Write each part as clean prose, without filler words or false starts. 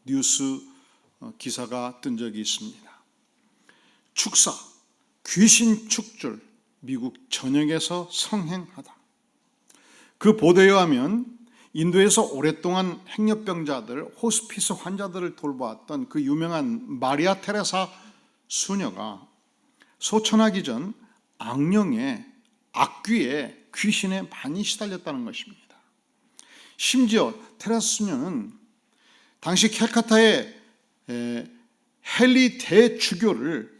뉴스 기사가 뜬 적이 있습니다. 축사, 귀신 축줄, 미국 전역에서 성행하다. 그 보도에 의하면 인도에서 오랫동안 행렬병자들, 호스피스 환자들을 돌보았던 그 유명한 마리아 테레사 수녀가 소천하기 전 악령에, 악귀에, 귀신에 많이 시달렸다는 것입니다. 심지어 테레사 수녀는 당시 캘카타의 헨리 대주교를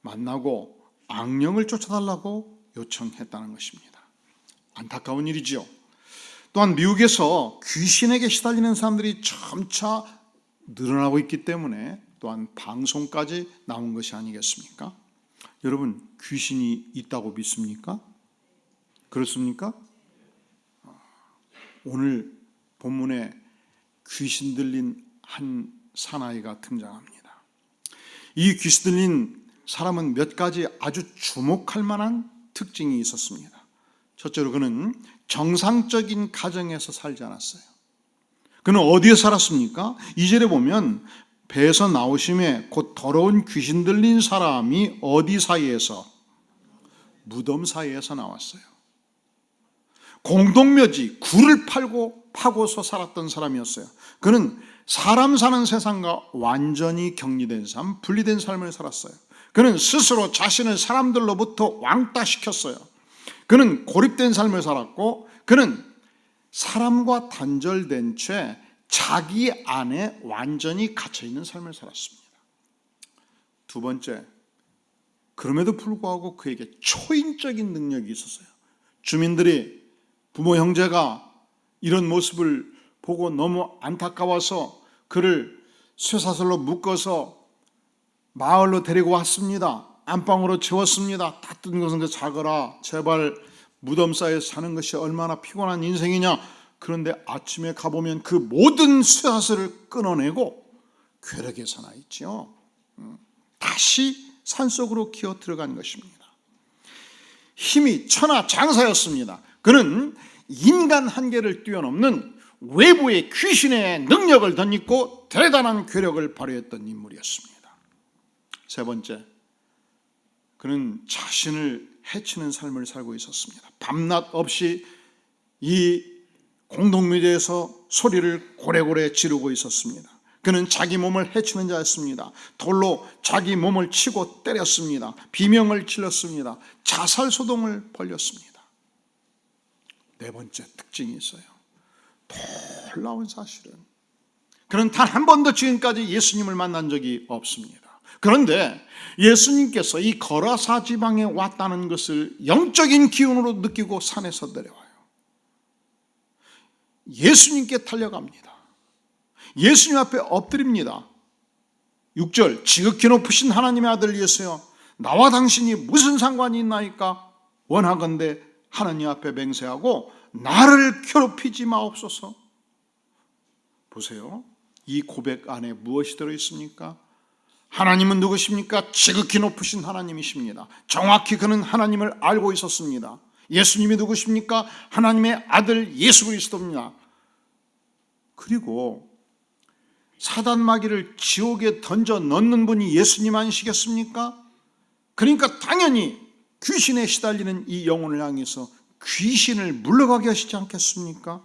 만나고 악령을 쫓아달라고 요청했다는 것입니다. 안타까운 일이지요. 또한 미국에서 귀신에게 시달리는 사람들이 점차 늘어나고 있기 때문에 또한 방송까지 나온 것이 아니겠습니까? 여러분, 귀신이 있다고 믿습니까? 그렇습니까? 오늘 본문에 귀신 들린 한 사나이가 등장합니다. 이 귀신 들린 사람은 몇 가지 아주 주목할 만한 특징이 있었습니다. 첫째로 그는 정상적인 가정에서 살지 않았어요. 그는 어디에 살았습니까? 2절에 보면 배에서 나오심에 곧 더러운 귀신 들린 사람이 어디 사이에서? 무덤 사이에서 나왔어요. 공동묘지, 굴을 파고서 살았던 사람이었어요. 그는 사람 사는 세상과 완전히 격리된 삶, 분리된 삶을 살았어요. 그는 스스로 자신을 사람들로부터 왕따시켰어요. 그는 고립된 삶을 살았고, 그는 사람과 단절된 채 자기 안에 완전히 갇혀있는 삶을 살았습니다. 두 번째, 그럼에도 불구하고 그에게 초인적인 능력이 있었어요. 주민들이, 부모 형제가 이런 모습을 보고 너무 안타까워서 그를 쇠사슬로 묶어서 마을로 데리고 왔습니다. 안방으로 채웠습니다. 다 뜬 것은 자거라. 제발 무덤 사이에 사는 것이 얼마나 피곤한 인생이냐. 그런데 아침에 가보면 그 모든 쇠사슬을 끊어내고 괴력에 사나 있죠. 다시 산속으로 기어 들어간 것입니다. 힘이 천하장사였습니다. 그는 인간 한계를 뛰어넘는 외부의 귀신의 능력을 덧입고 대단한 괴력을 발휘했던 인물이었습니다. 세 번째, 그는 자신을 해치는 삶을 살고 있었습니다. 밤낮 없이 이 공동묘지에서 소리를 고래고래 지르고 있었습니다. 그는 자기 몸을 해치는 자였습니다. 돌로 자기 몸을 치고 때렸습니다. 비명을 질렀습니다. 자살소동을 벌였습니다. 네 번째 특징이 있어요. 놀라운 사실은 그는 단 한 번도 지금까지 예수님을 만난 적이 없습니다. 그런데 예수님께서 이 거라사 지방에 왔다는 것을 영적인 기운으로 느끼고 산에서 내려와요. 예수님께 달려갑니다. 예수님 앞에 엎드립니다. 6절, 지극히 높으신 하나님의 아들 예수여, 나와 당신이 무슨 상관이 있나이까? 원하건대 하나님 앞에 맹세하고 나를 괴롭히지 마옵소서. 보세요. 이 고백 안에 무엇이 들어있습니까? 하나님은 누구십니까? 지극히 높으신 하나님이십니다. 정확히 그는 하나님을 알고 있었습니다. 예수님이 누구십니까? 하나님의 아들 예수 그리스도입니다. 그리고 사단 마귀를 지옥에 던져 넣는 분이 예수님 아니시겠습니까? 그러니까 당연히 귀신에 시달리는 이 영혼을 향해서 귀신을 물러가게 하시지 않겠습니까?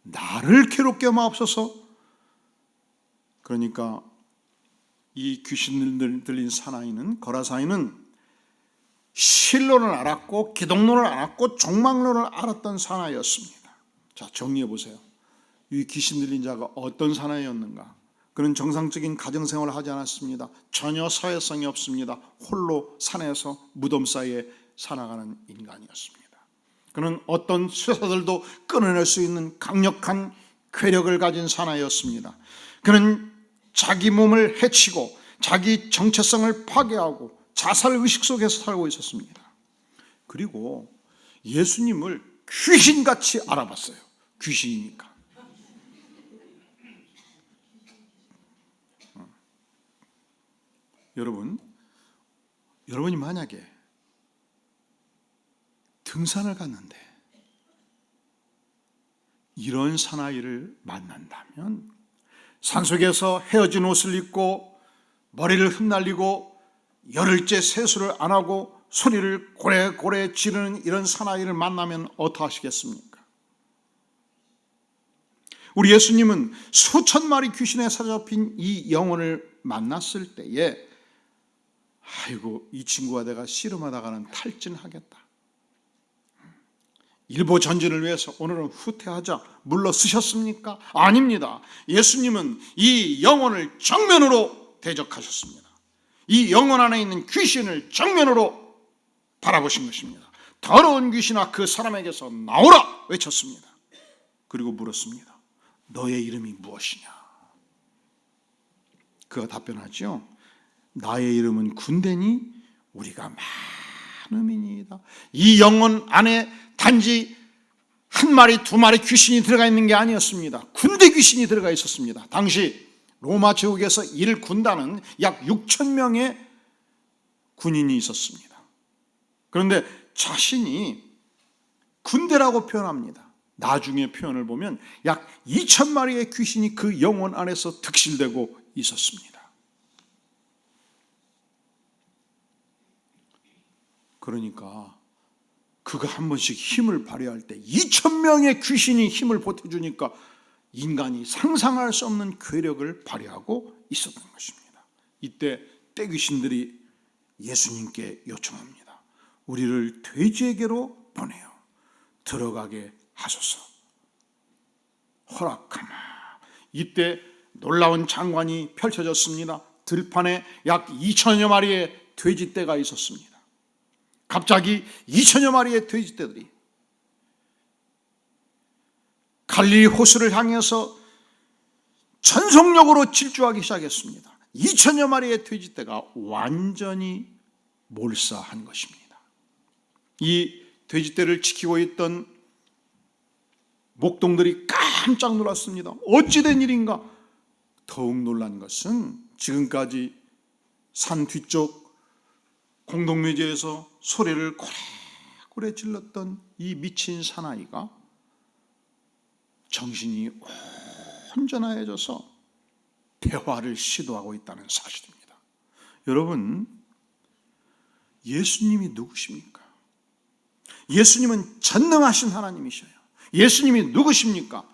나를 괴롭게 마옵소서. 그러니까 이 귀신을 들린 사나이는, 거라사이는 신론을 알았고 기독론을 알았고 종말론을 알았던 사나이였습니다. 자, 정리해 보세요. 이 귀신 들린 자가 어떤 사나이였는가? 그는 정상적인 가정생활을 하지 않았습니다. 전혀 사회성이 없습니다. 홀로 산에서 무덤 사이에 살아가는 인간이었습니다. 그는 어떤 쇠사들도 끊어낼 수 있는 강력한 괴력을 가진 사나이였습니다. 그는 자기 몸을 해치고 자기 정체성을 파괴하고 자살의식 속에서 살고 있었습니다. 그리고 예수님을 귀신같이 알아봤어요. 귀신이니까. 여러분이 만약에 등산을 갔는데 이런 사나이를 만난다면 산속에서 헤어진 옷을 입고 머리를 흩날리고 열흘째 세수를 안 하고 소리를 고래고래 지르는 이런 사나이를 만나면 어떠하시겠습니까? 우리 예수님은 수천 마리 귀신에 사로잡힌 이 영혼을 만났을 때에 아이고, 이 친구와 내가 씨름하다가는 탈진하겠다, 일보 전진을 위해서 오늘은 후퇴하자 물러서셨습니까? 아닙니다. 예수님은 이 영혼을 정면으로 대적하셨습니다. 이 영혼 안에 있는 귀신을 정면으로 바라보신 것입니다. 더러운 귀신아, 그 사람에게서 나오라 외쳤습니다. 그리고 물었습니다. 너의 이름이 무엇이냐? 그가 답변하죠. 나의 이름은 군대니 우리가 많음이니이다. 이 영혼 안에 단지 한 마리 두 마리 귀신이 들어가 있는 게 아니었습니다. 군대 귀신이 들어가 있었습니다. 당시 로마 제국에서 일군단은 약 6천 명의 군인이 있었습니다. 그런데 자신이 군대라고 표현합니다. 나중에 표현을 보면 약 2천 마리의 귀신이 그 영혼 안에서 득실되고 있었습니다. 그러니까 그가 한 번씩 힘을 발휘할 때 2천 명의 귀신이 힘을 보태주니까 인간이 상상할 수 없는 괴력을 발휘하고 있었던 것입니다. 이때 떼귀신들이 예수님께 요청합니다. 우리를 돼지에게로 보내요. 들어가게 하소서. 허락하마. 이때 놀라운 장관이 펼쳐졌습니다. 들판에 약 2천여 마리의 돼지떼가 있었습니다. 갑자기 2천여 마리의 돼지떼들이 갈릴리 호수를 향해서 전속력으로 질주하기 시작했습니다. 2천여 마리의 돼지떼가 완전히 몰사한 것입니다. 이 돼지떼를 지키고 있던 목동들이 깜짝 놀랐습니다. 어찌된 일인가? 더욱 놀란 것은 지금까지 산 뒤쪽 공동묘지에서 소리를 고래고래 질렀던 이 미친 사나이가 정신이 온전해져서 대화를 시도하고 있다는 사실입니다. 여러분, 예수님이 누구십니까? 예수님은 전능하신 하나님이셔요. 예수님이 누구십니까?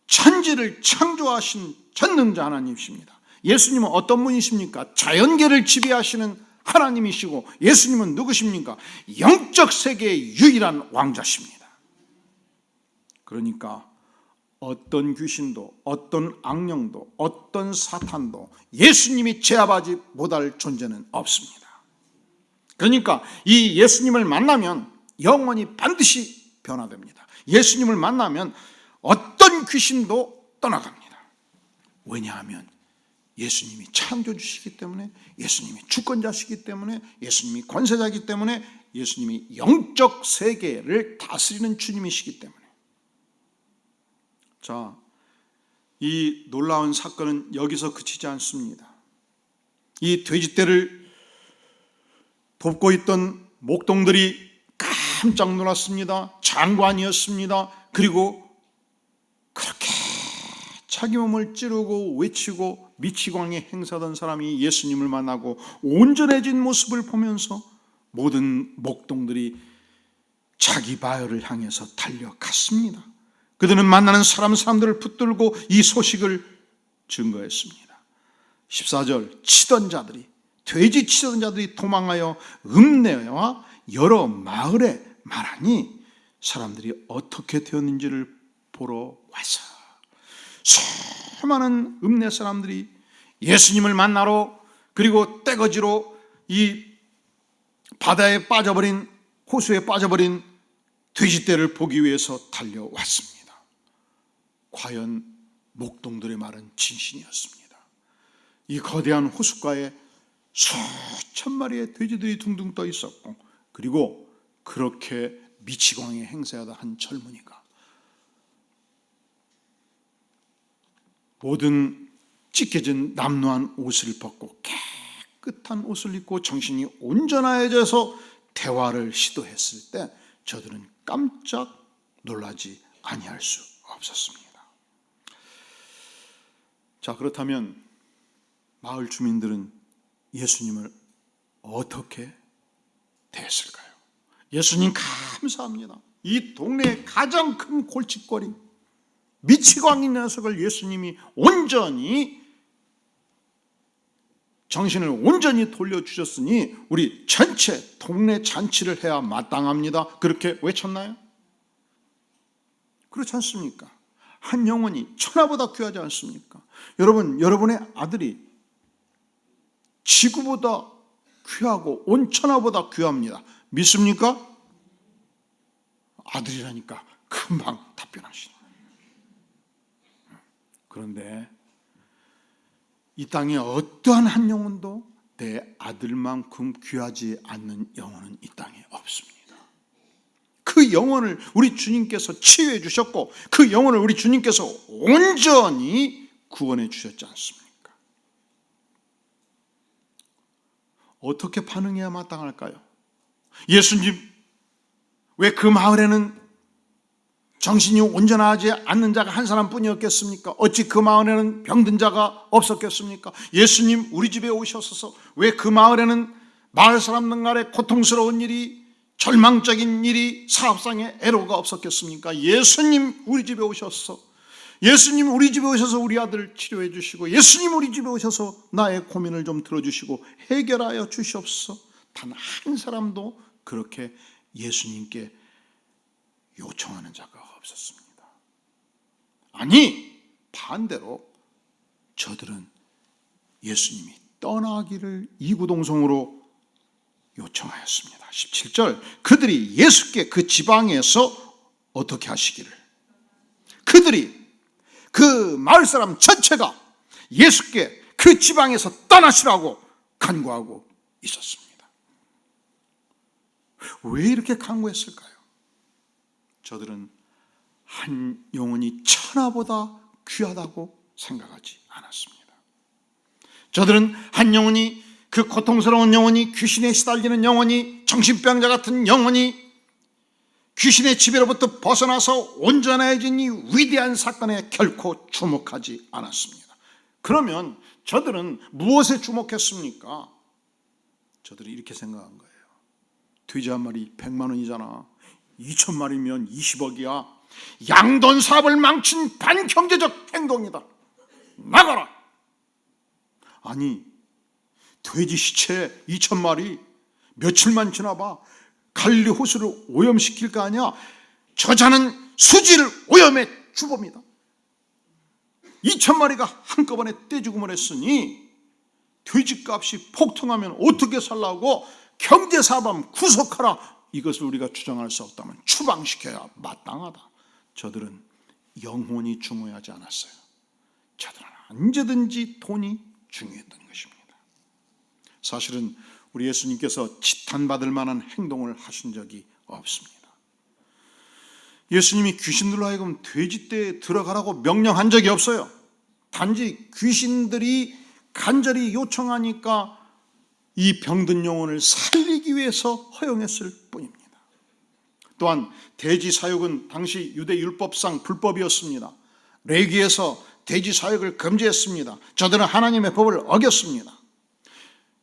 천지를 창조하신 전능자 하나님이십니다. 예수님은 어떤 분이십니까? 자연계를 지배하시는 하나님이시고, 예수님은 누구십니까? 영적 세계의 유일한 왕자십니다. 그러니까 어떤 귀신도, 어떤 악령도, 어떤 사탄도 예수님이 제압하지 못할 존재는 없습니다. 그러니까 이 예수님을 만나면 영혼이 반드시 변화됩니다. 예수님을 만나면 어떤 귀신도 떠나갑니다. 왜냐하면 예수님이 창조주시기 때문에, 예수님이 주권자시기 때문에, 예수님이 권세자이기 때문에, 예수님이 영적 세계를 다스리는 주님이시기 때문에. 자, 이 놀라운 사건은 여기서 그치지 않습니다. 이 돼지떼를 돕고 있던 목동들이 깜짝 놀랐습니다. 장관이었습니다. 그리고 그렇게 자기 몸을 찌르고 외치고 미치광이 행사하던 사람이 예수님을 만나고 온전해진 모습을 보면서 모든 목동들이 자기 바요를 향해서 달려갔습니다. 그들은 만나는 사람들을 붙들고 이 소식을 증거했습니다. 14절, 치던 자들이, 돼지 치던 자들이 도망하여 읍내와 여러 마을에 말하니 사람들이 어떻게 되었는지를 보러 와서 수많은 읍내 사람들이 예수님을 만나러, 그리고 떼거지로 이 바다에 빠져버린, 호수에 빠져버린 돼지떼를 보기 위해서 달려왔습니다. 과연 목동들의 말은 진실이었습니다. 이 거대한 호숫가에 수천 마리의 돼지들이 둥둥 떠 있었고, 그리고 그렇게 미치광이 행세하다 한 젊은이가 모든 찢겨진 남루한 옷을 벗고 깨끗한 옷을 입고 정신이 온전해져서 대화를 시도했을 때 저들은 깜짝 놀라지 아니할 수 없었습니다. 자, 그렇다면 마을 주민들은 예수님을 어떻게 대했을까요? 예수님 감사합니다. 이 동네의 가장 큰 골칫거리, 미치광이 녀석을 예수님이 온전히 정신을 온전히 돌려주셨으니 우리 전체 동네 잔치를 해야 마땅합니다. 그렇게 외쳤나요? 그렇지 않습니까? 한 영혼이 천하보다 귀하지 않습니까? 여러분, 여러분의 아들이 지구보다 귀하고 온 천하보다 귀합니다. 믿습니까? 아들이라니까 금방 답변하시네. 그런데 이 땅에 어떠한 한 영혼도 내 아들만큼 귀하지 않는 영혼은 이 땅에 없습니다. 그 영혼을 우리 주님께서 치유해 주셨고 그 영혼을 우리 주님께서 온전히 구원해 주셨지 않습니까? 어떻게 반응해야 마땅할까요? 예수님, 왜 그 마을에는 정신이 온전하지 않는 자가 한 사람뿐이었겠습니까? 어찌 그 마을에는 병든 자가 없었겠습니까? 예수님, 우리 집에 오셔서 왜 그 마을에는 마을 사람들 간에 고통스러운 일이, 절망적인 일이, 사업상의 애로가 없었겠습니까? 예수님, 우리 집에 오셔서, 예수님 우리 집에 오셔서 우리 아들 치료해 주시고, 예수님 우리 집에 오셔서 나의 고민을 좀 들어주시고 해결하여 주시옵소서. 단 한 사람도 그렇게 예수님께 요청하는 자가 없었습니다. 아니, 반대로 저들은 예수님이 떠나기를 이구동성으로 요청하였습니다. 17절, 그들이 예수께 그 지방에서 어떻게 하시기를, 그들이 그 마을 사람 전체가 예수께 그 지방에서 떠나시라고 간구하고 있었습니다. 왜 이렇게 간구했을까요? 저들은 한 영혼이 천하보다 귀하다고 생각하지 않았습니다. 저들은 한 영혼이, 그 고통스러운 영혼이, 귀신에 시달리는 영혼이, 정신병자 같은 영혼이 귀신의 지배로부터 벗어나서 온전해진 이 위대한 사건에 결코 주목하지 않았습니다. 그러면 저들은 무엇에 주목했습니까? 저들이 이렇게 생각한 거예요. 돼지 한 마리 100만 원이잖아. 2,000마리면 20억이야. 양돈 사업을 망친 반경제적 행동이다. 나가라. 아니, 돼지 시체 2,000마리 며칠만 지나봐 갈릴리 호수를 오염시킬 거 아니야. 저자는 수지를 오염해 주봅니다. 2,000마리가 한꺼번에 떼죽음을 했으니 돼지값이 폭등하면 어떻게 살라고, 경제사범 구속하라. 이것을 우리가 주장할 수 없다면 추방시켜야 마땅하다. 저들은 영혼이 중요하지 않았어요. 저들은 언제든지 돈이 중요했던 것입니다. 사실은 우리 예수님께서 지탄받을 만한 행동을 하신 적이 없습니다. 예수님이 귀신들로 하여금 돼지떼에 들어가라고 명령한 적이 없어요. 단지 귀신들이 간절히 요청하니까 이 병든 영혼을 살리기 위해서 허용했을 뿐입니다. 또한 돼지 사육은 당시 유대 율법상 불법이었습니다. 레위기에서 돼지 사육을 금지했습니다. 저들은 하나님의 법을 어겼습니다.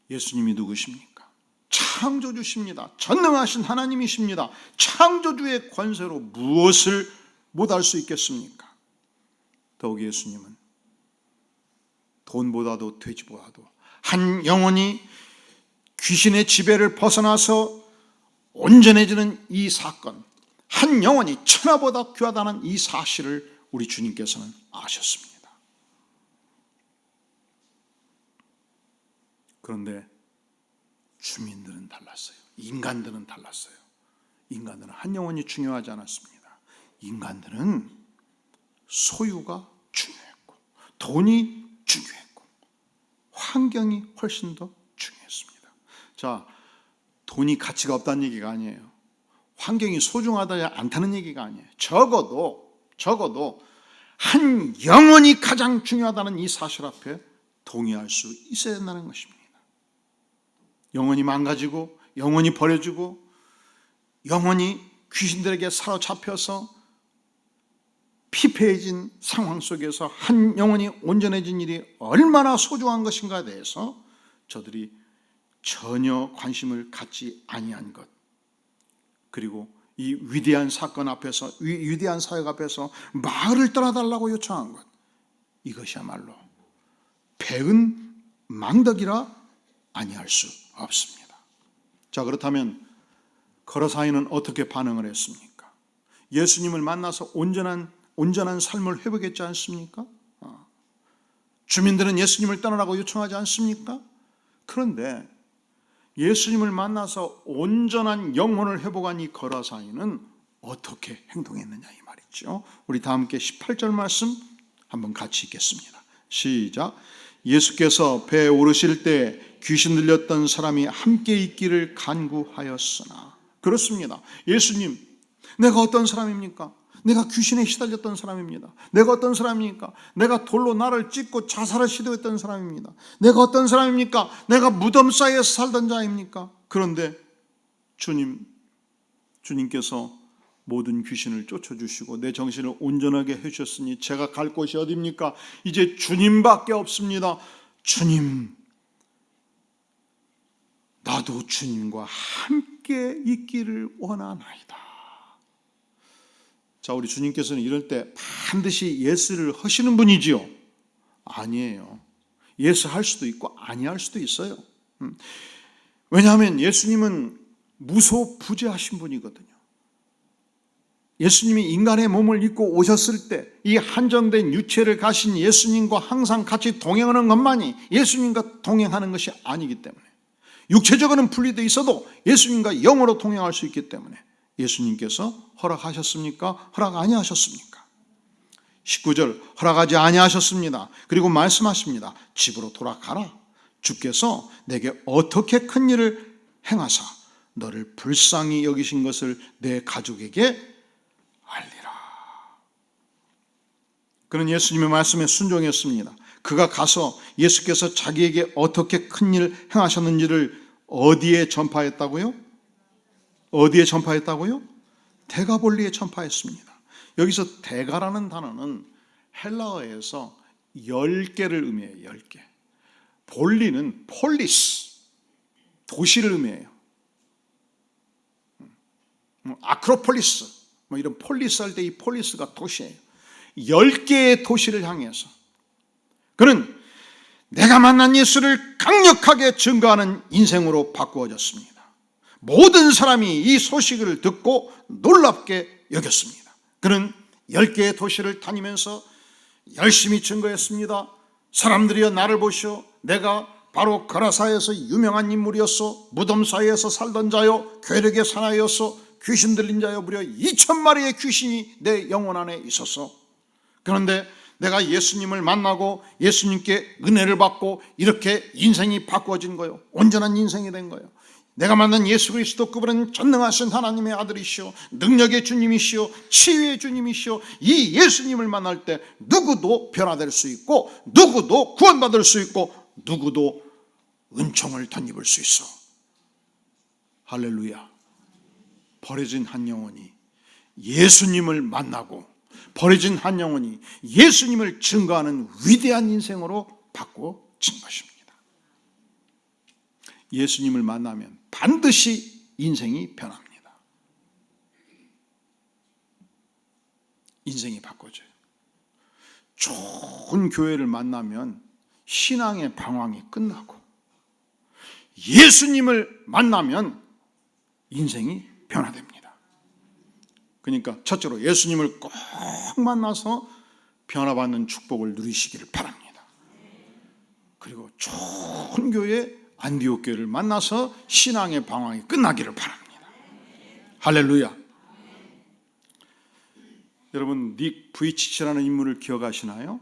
예수님이 누구십니까? 창조주십니다. 전능하신 하나님이십니다. 창조주의 권세로 무엇을 못할 수 있겠습니까? 더욱 예수님은 돈보다도 돼지보다도 한 영혼이 귀신의 지배를 벗어나서 온전해지는 이 사건, 한 영혼이 천하보다 귀하다는 이 사실을 우리 주님께서는 아셨습니다. 그런데 주민들은 달랐어요. 인간들은 달랐어요. 인간들은 한 영혼이 중요하지 않았습니다. 인간들은 소유가 중요했고, 돈이 중요했고, 환경이 훨씬 더 중요했습니다. 자, 돈이 가치가 없다는 얘기가 아니에요. 환경이 소중하지 않다는 얘기가 아니에요. 적어도 한 영혼이 가장 중요하다는 이 사실 앞에 동의할 수 있어야 된다는 것입니다. 영혼이 망가지고, 영혼이 버려지고, 영혼이 귀신들에게 사로잡혀서 피폐해진 상황 속에서 한 영혼이 온전해진 일이 얼마나 소중한 것인가에 대해서 저들이 전혀 관심을 갖지 아니한 것, 그리고 이 위대한 사건 앞에서, 위대한 사역 앞에서 마을을 떠나달라고 요청한 것, 이것이야말로 배은 망덕이라 아니할 수 없습니다. 자, 그렇다면 거라사인은 어떻게 반응을 했습니까? 예수님을 만나서 온전한 삶을 회복했지 않습니까? 주민들은 예수님을 떠나라고 요청하지 않습니까? 그런데 예수님을 만나서 온전한 영혼을 회복한 이 거라사인은 어떻게 행동했느냐 이 말이죠. 우리 다 함께 18절 말씀 한번 같이 읽겠습니다. 시작. 예수께서 배에 오르실 때 귀신 들렸던 사람이 함께 있기를 간구하였으나. 그렇습니다. 예수님, 내가 어떤 사람입니까? 내가 귀신에 시달렸던 사람입니다. 내가 어떤 사람입니까? 내가 돌로 나를 찢고 자살을 시도했던 사람입니다. 내가 어떤 사람입니까? 내가 무덤 사이에서 살던 자입니까? 그런데 주님께서 모든 귀신을 쫓아주시고 내 정신을 온전하게 해주셨으니 제가 갈 곳이 어디입니까? 이제 주님밖에 없습니다. 주님, 나도 주님과 함께 있기를 원하나이다. 자, 우리 주님께서는 이럴 때 반드시 예스를 하시는 분이지요? 아니에요. 예스 할 수도 있고 아니할 수도 있어요. 왜냐하면 예수님은 무소부재하신 분이거든요. 예수님이 인간의 몸을 입고 오셨을 때 이 한정된 유체를 가신 예수님과 항상 같이 동행하는 것만이 예수님과 동행하는 것이 아니기 때문에, 육체적으로는 분리되어 있어도 예수님과 영으로 동행할 수 있기 때문에 예수님께서 허락하셨습니까? 허락 아니하셨습니까? 19절, 허락하지 아니하셨습니다. 그리고 말씀하십니다. 집으로 돌아가라. 주께서 내게 어떻게 큰 일을 행하사 너를 불쌍히 여기신 것을 내 가족에게 알리라. 그는 예수님의 말씀에 순종했습니다. 그가 가서 예수께서 자기에게 어떻게 큰 일을 행하셨는지를 어디에 전파했다고요? 어디에 전파했다고요? 데가볼리에 전파했습니다. 여기서 데가라는 단어는 헬라어에서 10개를 의미해요. 10개. 볼리는 폴리스, 도시를 의미해요. 아크로폴리스, 이런 폴리스 할 때 이 폴리스가 도시예요. 10개의 도시를 향해서 그는 내가 만난 예수를 강력하게 증거하는 인생으로 바꾸어졌습니다. 모든 사람이 이 소식을 듣고 놀랍게 여겼습니다. 그는 10개의 도시를 다니면서 열심히 증거했습니다. 사람들이여 나를 보시오. 내가 바로 거라사에서 유명한 인물이었소. 무덤 사이에서 살던 자요, 괴력의 사나이였소. 귀신 들린 자여 무려 2,000마리의 귀신이 내 영혼 안에 있었어. 그런데 내가 예수님을 만나고 예수님께 은혜를 받고 이렇게 인생이 바꾸어진 거예요. 온전한 인생이 된 거예요. 내가 만난 예수 그리스도, 그분은 전능하신 하나님의 아들이시오, 능력의 주님이시오, 치유의 주님이시오. 이 예수님을 만날 때 누구도 변화될 수 있고, 누구도 구원받을 수 있고, 누구도 은총을 덧입을 수 있어. 할렐루야. 버려진 한 영혼이 예수님을 만나고, 버려진 한 영혼이 예수님을 증거하는 위대한 인생으로 바꿔진 것입니다. 예수님을 만나면 반드시 인생이 변합니다. 인생이 바꿔져요. 좋은 교회를 만나면 신앙의 방황이 끝나고, 예수님을 만나면 인생이 변화됩니다. 그러니까 첫째로 예수님을 꼭 만나서 변화받는 축복을 누리시기를 바랍니다. 그리고 좋은 교회, 안디옥 교회를 만나서 신앙의 방황이 끝나기를 바랍니다. 할렐루야. 여러분, 닉 부이치치라는 인물을 기억하시나요?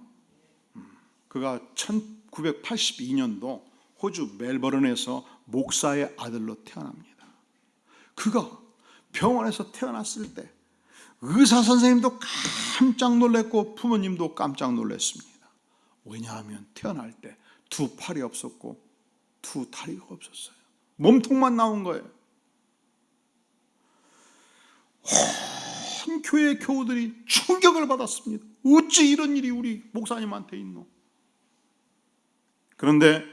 그가 1982년도 호주 멜버른에서 목사의 아들로 태어납니다. 그가 병원에서 태어났을 때 의사 선생님도 깜짝 놀랐고 부모님도 깜짝 놀랐습니다. 왜냐하면 태어날 때 두 팔이 없었고 두 다리가 없었어요. 몸통만 나온 거예요. 온 교회 교우들이 충격을 받았습니다. 어찌 이런 일이 우리 목사님한테 있노? 그런데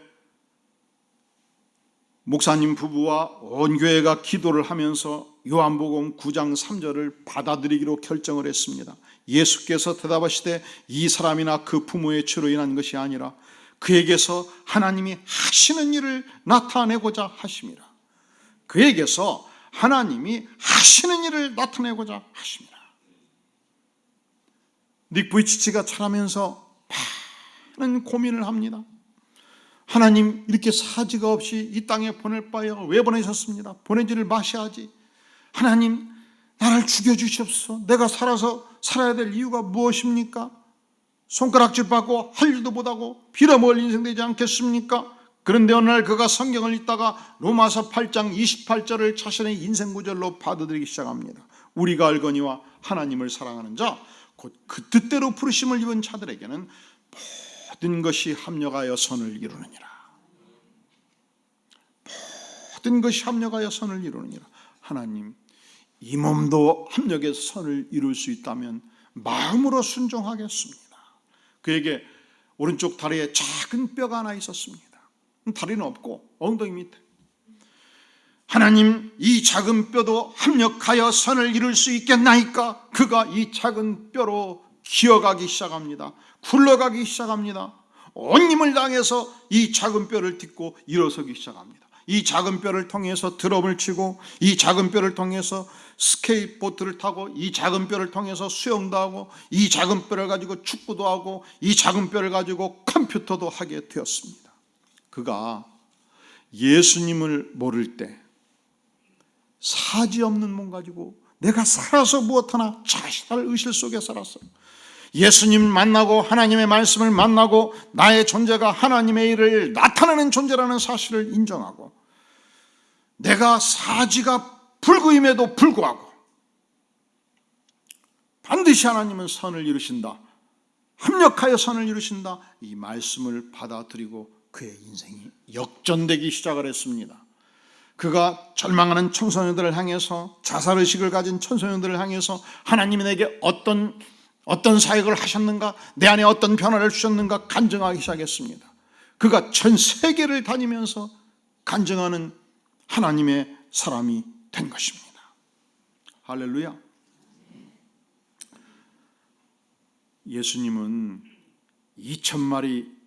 목사님 부부와 온 교회가 기도를 하면서 요한복음 9장 3절을 받아들이기로 결정을 했습니다. 예수께서 대답하시되 이 사람이나 그 부모의 죄로 인한 것이 아니라 그에게서 하나님이 하시는 일을 나타내고자 하심이라. 그에게서 하나님이 하시는 일을 나타내고자 하십니다. 닉 부이치치가 자라면서 많은 고민을 합니다. 하나님, 이렇게 사지가 없이 이 땅에 보낼 바에 왜 보내셨습니다? 보내지를 마셔야지. 하나님, 나를 죽여주시옵소서. 내가 살아야 될 이유가 무엇입니까? 손가락질 받고 할 일도 못하고 빌어먹을 인생 되지 않겠습니까? 그런데 어느 날 그가 성경을 읽다가 로마서 8장 28절을 자신의 인생 구절로 받아들이기 시작합니다. 우리가 알거니와 하나님을 사랑하는 자, 곧 그 뜻대로 부르심을 입은 자들에게는 모든 것이 합력하여 선을 이루느니라. 모든 것이 합력하여 선을 이루느니라. 하나님, 이 몸도 합력해서 선을 이룰 수 있다면 마음으로 순종하겠습니다. 그에게 오른쪽 다리에 작은 뼈가 하나 있었습니다. 다리는 없고 엉덩이 밑에. 하나님, 이 작은 뼈도 합력하여 선을 이룰 수 있겠나이까? 그가 이 작은 뼈로 기어가기 시작합니다. 굴러가기 시작합니다. 온 힘을 당해서 이 작은 뼈를 딛고 일어서기 시작합니다. 이 작은 뼈를 통해서 드럼을 치고, 이 작은 뼈를 통해서 스케이트보트를 타고, 이 작은 뼈를 통해서 수영도 하고, 이 작은 뼈를 가지고 축구도 하고, 이 작은 뼈를 가지고 컴퓨터도 하게 되었습니다. 그가 예수님을 모를 때 사지 없는 몸 가지고 내가 살아서 무엇하나 자신을 의실 속에 살았어요. 예수님을 만나고 하나님의 말씀을 만나고 나의 존재가 하나님의 일을 나타내는 존재라는 사실을 인정하고, 내가 사지가 불구임에도 불구하고 반드시 하나님은 선을 이루신다, 합력하여 선을 이루신다, 이 말씀을 받아들이고 그의 인생이 역전되기 시작을 했습니다. 그가 절망하는 청소년들을 향해서, 자살의식을 가진 청소년들을 향해서 하나님이 내게 어떤 사역을 하셨는가, 내 안에 어떤 변화를 주셨는가 간증하기 시작했습니다. 그가 전 세계를 다니면서 간증하는 하나님의 사람이 된 것입니다. 할렐루야. 예수님은 2,000마리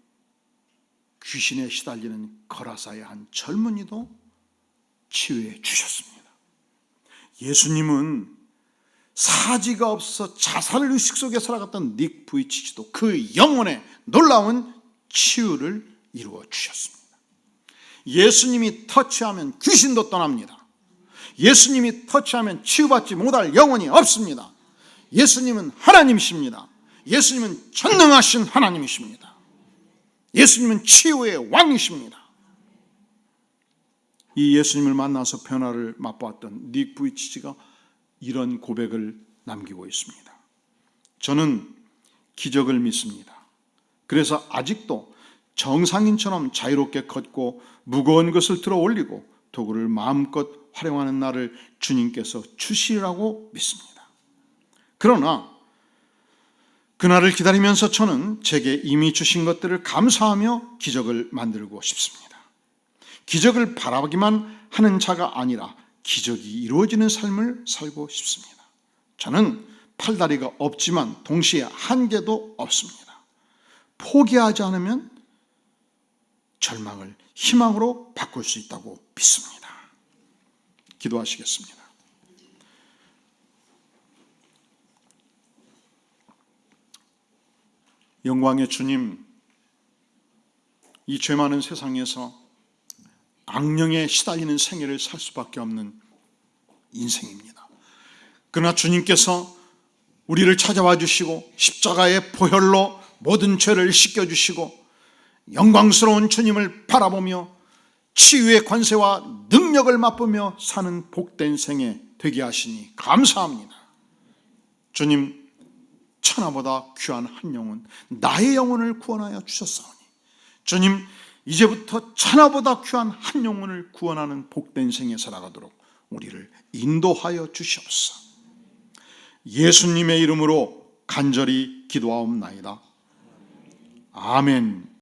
귀신에 시달리는 거라사의 한 젊은이도 치유해 주셨습니다. 예수님은 사지가 없어 자살 의식 속에 살아갔던 닉 부이치치도 그 영혼에 놀라운 치유를 이루어 주셨습니다. 예수님이 터치하면 귀신도 떠납니다. 예수님이 터치하면 치유받지 못할 영혼이 없습니다. 예수님은 하나님이십니다. 예수님은 전능하신 하나님이십니다. 예수님은 치유의 왕이십니다. 이 예수님을 만나서 변화를 맛보았던 닉 부이치치가 이런 고백을 남기고 있습니다. 저는 기적을 믿습니다. 그래서 아직도 정상인처럼 자유롭게 걷고 무거운 것을 들어 올리고 도구를 마음껏 활용하는 날을 주님께서 주시리라고 믿습니다. 그러나 그날을 기다리면서 저는 제게 이미 주신 것들을 감사하며 기적을 만들고 싶습니다. 기적을 바라기만 하는 자가 아니라 기적이 이루어지는 삶을 살고 싶습니다. 저는 팔다리가 없지만 동시에 한계도 없습니다. 포기하지 않으면 절망을 희망으로 바꿀 수 있다고 믿습니다. 기도하시겠습니다. 영광의 주님, 이 죄 많은 세상에서 악령에 시달리는 생애를 살 수밖에 없는 인생입니다. 그러나 주님께서 우리를 찾아와 주시고 십자가의 보혈로 모든 죄를 씻겨주시고 영광스러운 주님을 바라보며 치유의 권세와 능력을 맛보며 사는 복된 생애 되게 하시니 감사합니다. 주님, 천하보다 귀한 한 영혼, 나의 영혼을 구원하여 주셨사오니 주님, 이제부터 천하보다 귀한 한 영혼을 구원하는 복된 생에 살아가도록 우리를 인도하여 주시옵소서. 예수님의 이름으로 간절히 기도하옵나이다. 아멘.